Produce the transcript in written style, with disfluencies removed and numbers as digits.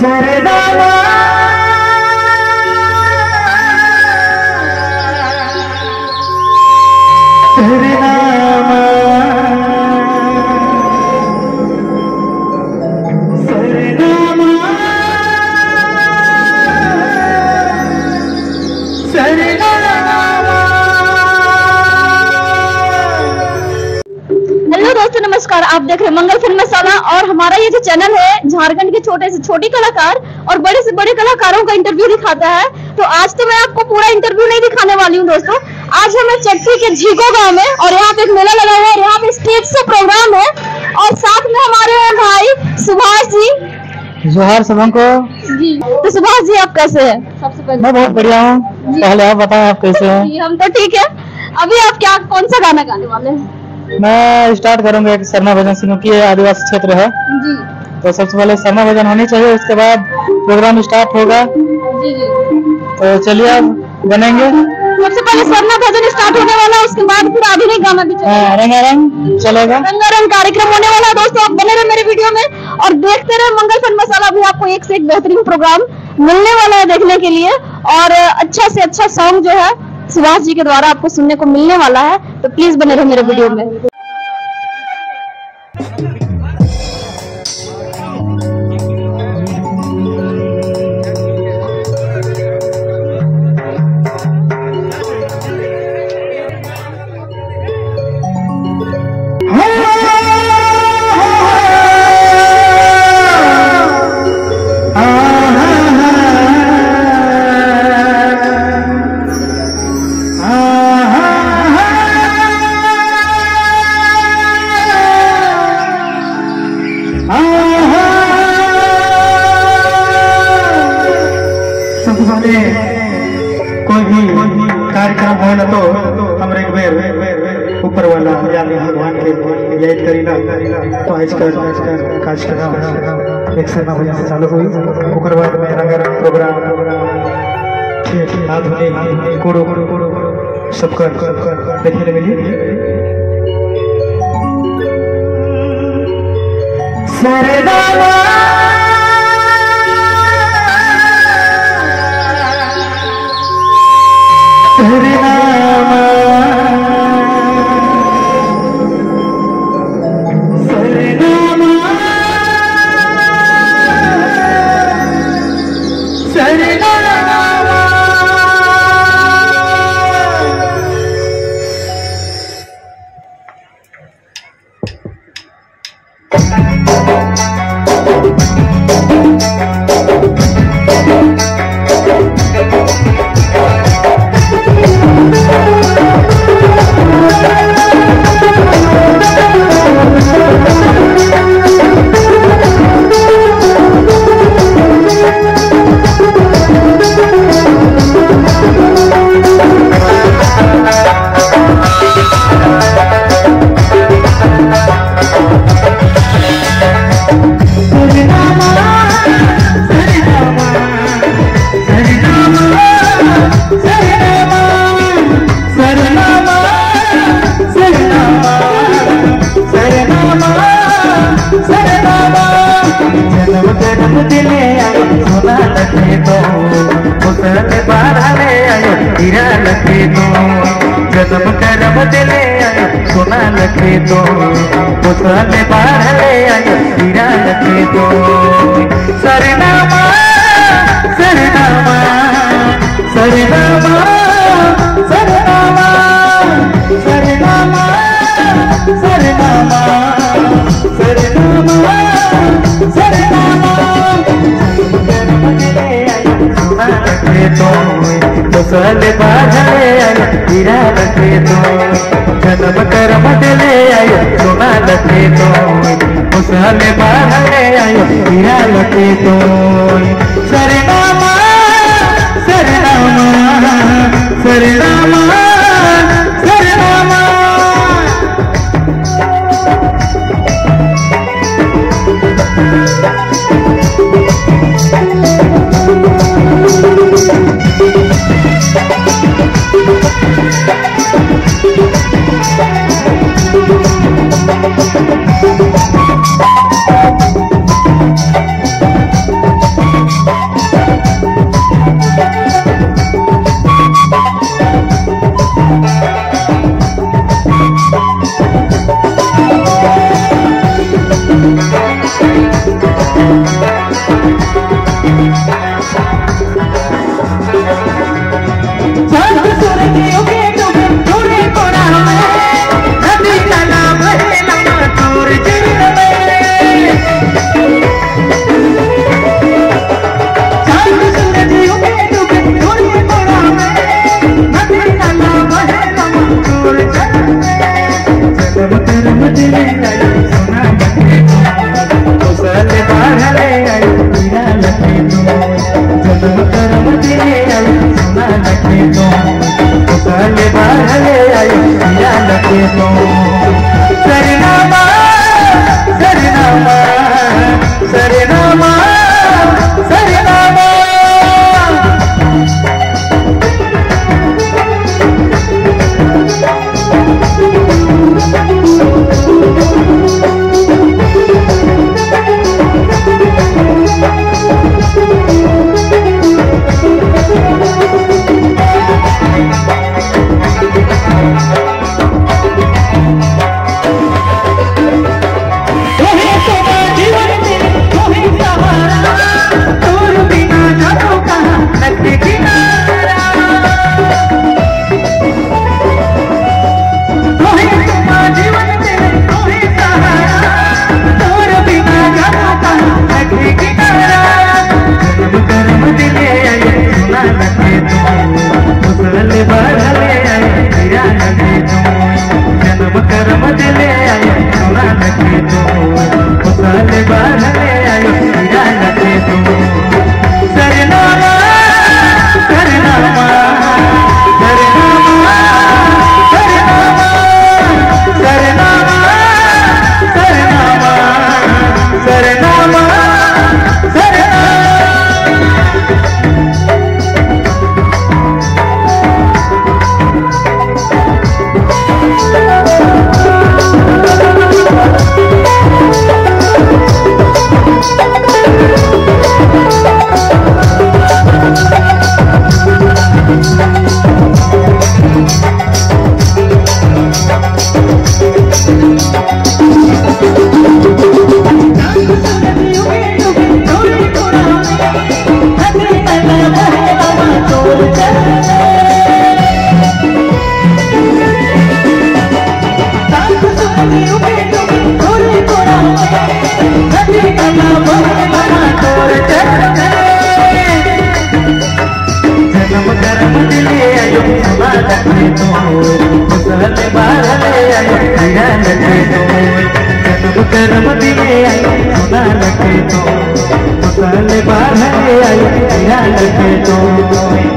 सरनामा सरनामा सरनामा सरनामा। Hello दोस्तों, नमस्कार। आप देख रहे हैं मंगल फिल्म मसाला और हमारा ये जो चैनल है झारखंड के छोटे से छोटे कलाकार और बड़े से बड़े कलाकारों का इंटरव्यू दिखाता है। तो आज तो मैं आपको पूरा इंटरव्यू नहीं दिखाने वाली हूँ दोस्तों। आज हमें चट्टी के झीको गांव में और यहाँ पे एक मेला लगा हुआ है, यहाँ पे स्टेज से प्रोग्राम है और साथ में हमारे भाई सुभाष जी। जोहार सबों को जी। तो सुभाष जी, आप कैसे हैं? सबसे पहले मैं बहुत बढ़िया हूँ। पहले आप बताएं, आप कैसे हैं? जी, हम तो ठीक है। अभी आप कौन सा गाना गाने वाले हैं? मैं स्टार्ट करूंगा एक शर्मा भजन सिंह की आदिवासी क्षेत्र है जी। तो सबसे पहले शर्मा भजन होनी चाहिए, उसके बाद प्रोग्राम स्टार्ट होगा। जी जी। तो चलिए अब बनेंगे। सबसे पहले शर्मा भजन स्टार्ट होने वाला है, उसके बाद फिर आधुनिक गाना भी चलेगा। रंगारंग चलेगा, रंगारंग कार्यक्रम होने वाला है दोस्तों। आप बने रहे मेरे वीडियो में और देखते रहे मंगल फिल्म मसाला। भी आपको एक से एक बेहतरीन प्रोग्राम मिलने वाला है देखने के लिए और अच्छा से अच्छा सॉन्ग जो है सुभाष जी के द्वारा आपको सुनने को मिलने वाला है। तो प्लीज बने रहे मेरे वीडियो में। सबसे पहले कोई भी कार्यक्रम हो ना तो हमरे एक बेर ऊपर वाला यानी भगवान के याद करीला तो आजकल कार्यक्रम एक शर्मा भजन से चालू हुई। ओकर बाद में रंगारंग प्रोग्राम आधुनिक कोड़ो सबका देखने मिली। सरनामा सरनामा सरनामा सरनामा। जन्म दिले आयो सोना लखे तो उसने बाढ़ले आयो हीरा लखे तो जन्म करम दिले आयो सोना लखे तो उसने बाढ़ले आयो हीरा लखे तो। सरनामा सरनामा सरनामा सरनामा सरनामा सरनामा सरनामा सरनामा। तो बाढ़ले आयो हीरा लखे तो जन्म करम दिले आयो सोना लखे तो उसने बाढ़ले आयो हीरा लखे तो। सरनामा सरनामा सरनामा सरनामा। करम दिए सुना लगे तो मसाले बाहर आए लगे तो